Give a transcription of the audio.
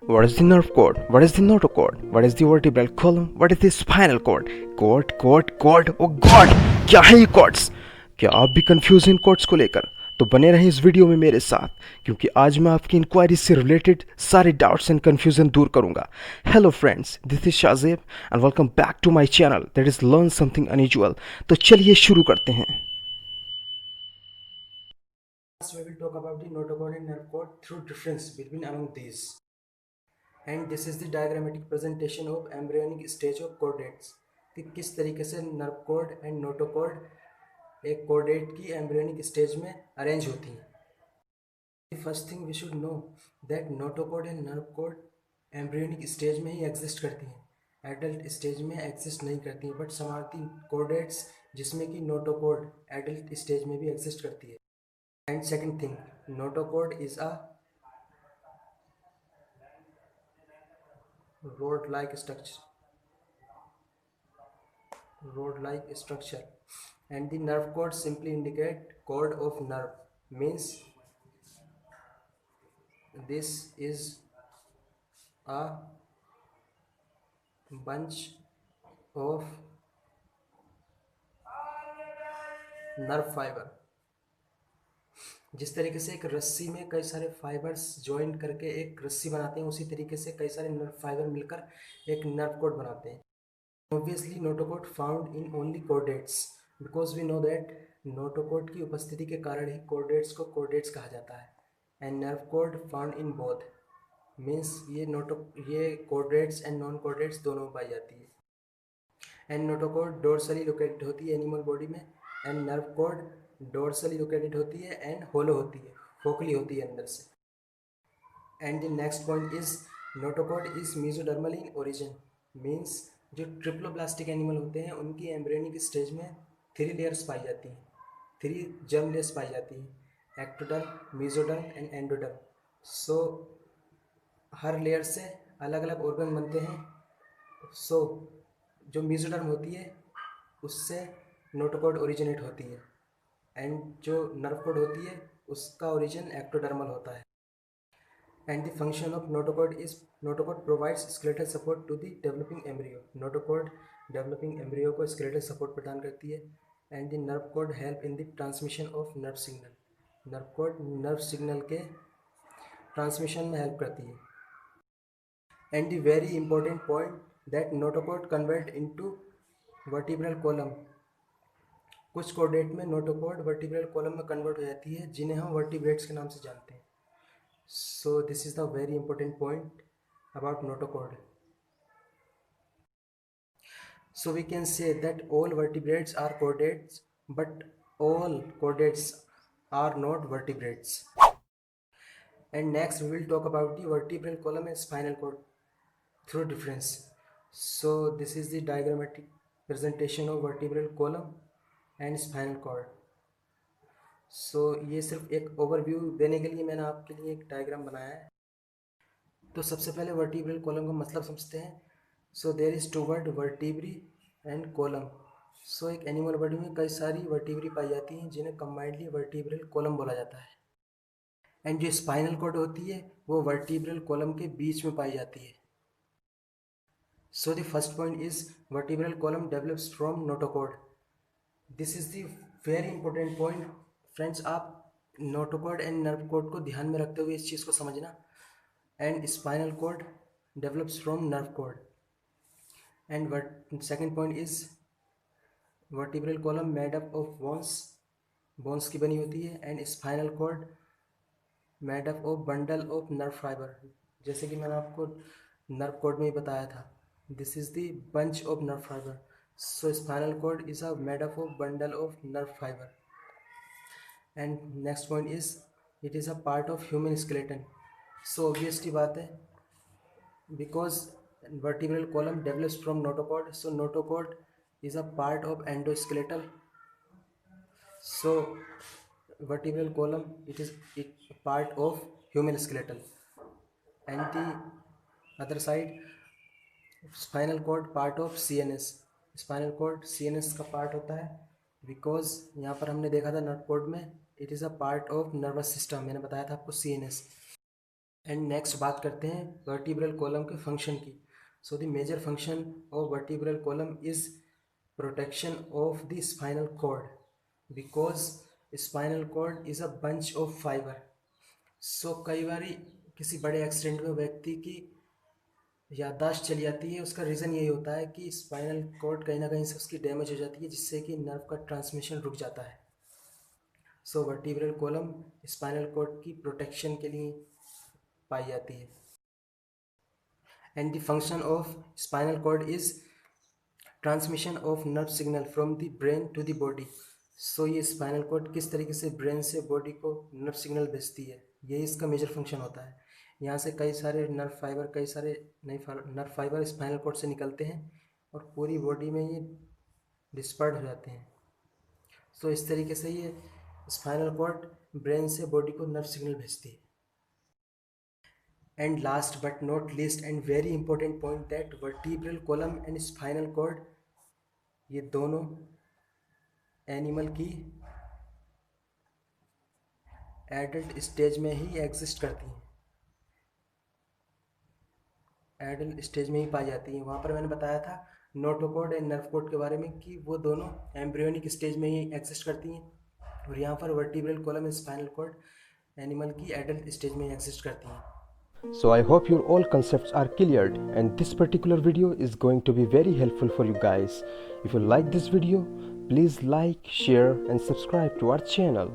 What is the nerve cord? What is the notochord? What is the vertebral column? What is the spinal cord? Cord, oh God, क्या है ये chords? क्या आप भी confuse हैं इन chords को लेकर? तो बने रहें इस वीडियो में मेरे साथ, क्योंकि आज मैं आपकी इंक्वायरी से रिलेटेड सारे डाउट्स एंड कंफ्यूजन दूर करूंगा। Hello friends, this is Shahzeb and welcome back to my channel that is learn something unusual. तो चलिए शुरू करते हैं। We will talk about the notochord and nerve cord through difference between among these. And this is the diagrammatic presentation of embryonic stage of chordates, कि किस तरीके से nerve cord and notochord एक कॉर्डेट की एम्ब्रियोनिक स्टेज में arrange होती हैं। First thing we should know that notochord and nerve cord embryonic stage में ही एग्जिस्ट करती हैं, एडल्ट स्टेज में एग्जिस्ट नहीं करती हैं। But some are the chordates जिसमें कि नोटोकॉर्ड एडल्ट स्टेज में भी एग्जिस्ट करती है। And second thing, notochord is a rod-like structure, and the nerve cord simply indicate cord of nerve, means this is a bunch of nerve fiber। जिस तरीके से एक रस्सी में कई सारे फाइबर्स ज्वाइन करके एक रस्सी बनाते हैं, उसी तरीके से कई सारे नर्व फाइबर मिलकर एक नर्व कोड बनाते हैं। Obviously, notochord found in only chordates because we know that notochord की उपस्थिति के कारण ही chordates को chordates कहा जाता है। And nerve cord found in both means ये chordates and non chordates दोनों में पाई जाती है। And notochord dorsally located होती है एनिमल बॉडी में, and nerve cord dorsally located होती है and hollow होती है, खोखली होती है अंदर से। And the next point is notochord is mesodermal in origin, means जो ट्रिप्लोब्लास्टिक एनिमल होते हैं उनकी एम्ब्रियोनिक स्टेज में 3 लेयर्स पाई जाती हैं, 3 जर्म लेयर्स पाई जाती हैं, ectoderm, mesoderm and endoderm. So her layer से अलग अलग ऑर्गन बनते हैं। सो जो मेसोडर्म होती है उससे नोटोकॉर्ड ओरिजिनेट होती है, एंड जो नर्व कॉर्ड होती है उसका ओरिजिन एक्टोडर्मल होता है। And the function of notochord provides skeletal support to the developing embryo. Notochord developing embryo को skeletal support प्रदान करती है। And the nerve cord help in the transmission of nerve signal. Nerve cord nerve signal के transmission में help करती है। And the very important point that notochord convert into vertebral column. कुछ chordate में notochord vertebral column में convert हो जाती है, जिन्हें हम वर्टिब्रेट्स के नाम से जानते हैं। So this is the very important point about notochord. So we can say that all vertebrates are chordates, but all chordates are not vertebrates. And next we will talk about the vertebral column and spinal cord through difference. So this is the diagrammatic presentation of vertebral column and spinal cord. सो ये सिर्फ एक overview देने के लिए मैंने आपके लिए एक डायग्राम बनाया है। तो सबसे पहले वर्टिब्रल कॉलम का मतलब समझते हैं। So there is two word vertebrae and column. So एक एनिमल बॉडी में कई सारी वर्टिब्री पाई जाती हैं, जिन्हें कंबाइंडली वर्टिब्रल कॉलम बोला जाता है। एंड जो स्पाइनल कॉर्ड होती है वो वर्टिब्रल कॉलम के बीच में पाई जाती है। So the first point is vertebral column develops from notochord. This is the very important point friends. आप नोटोकॉर्ड एंड नर्व कॉर्ड को ध्यान में रखते हुए इस चीज़ को समझना। And spinal cord develops from nerve cord. And second point is vertebral column made up of bones की बनी होती है, and spinal cord made up of bundle of nerve fiber। जैसे कि मैंने आपको nerve cord में ही बताया था, this is the bunch of nerve fiber। So spinal cord is a made up of bundle of nerve fiber। And next point is it is a part of human skeleton। So obviously बात है, because vertebral column develops from notochord, so notochord is a part of endoskeletal। So vertebral column it part of human skeletal, and the other side spinal cord part of CNS। Spinal cord CNS का part होता है, because यहाँ पर हमने देखा था nerve cord में it is a part of nervous system. मैंने बताया था आपको CNS। एंड नेक्स्ट बात करते हैं वर्टिब्रल कॉलम के फंक्शन की. So the major function of vertebral column is protection of the spinal cord because spinal cord is a bunch of fibre. So कई बार किसी बड़े एक्सीडेंट में व्यक्ति की याददाश्त चली जाती है. उसका रीज़न यही होता है कि स्पाइनल कॉर्ड कहीं ना कहीं से उसकी डैमेज हो जाती है जिससे कि नर्व का ट्रांसमिशन रुक जाता है. So vertebral column spinal cord की प्रोटेक्शन के लिए पाई जाती है. And the function of spinal cord is transmission of nerve signal from the brain to the body. So ये स्पाइनल कॉर्ड किस तरीके से ब्रेन से बॉडी को नर्व सिग्नल भेजती है, ये इसका मेजर फंक्शन होता है. यहाँ से कई सारे नर्व फाइबर, कई सारे नए नर्व फाइबर स्पाइनल कॉर्ड से निकलते हैं और पूरी बॉडी में ये डिस्पर्ड हो जाते हैं. सो इस तरीके से ये स्पाइनल कॉर्ड ब्रेन से बॉडी को नर्व सिग्नल भेजती है. And last but not least and very important point that vertebral column and spinal cord ये दोनों एनिमल की एडल्ट स्टेज में ही एग्जिस्ट करती हैं, एडल्ट स्टेज में ही पाई जाती हैं. वहाँ पर मैंने बताया था नोटोकॉर्ड एंड नर्व कॉर्ड के बारे में कि वो दोनों एम्ब्रियोनिक स्टेज में ही एग्जिस्ट करती हैं, और यहाँ पर vertebral column and spinal cord animal की एडल्ट स्टेज में एग्जिस्ट करती हैं. So I hope your all concepts are cleared, and this particular video is going to be very helpful for you guys. If you like this video, please like, share and subscribe to our channel.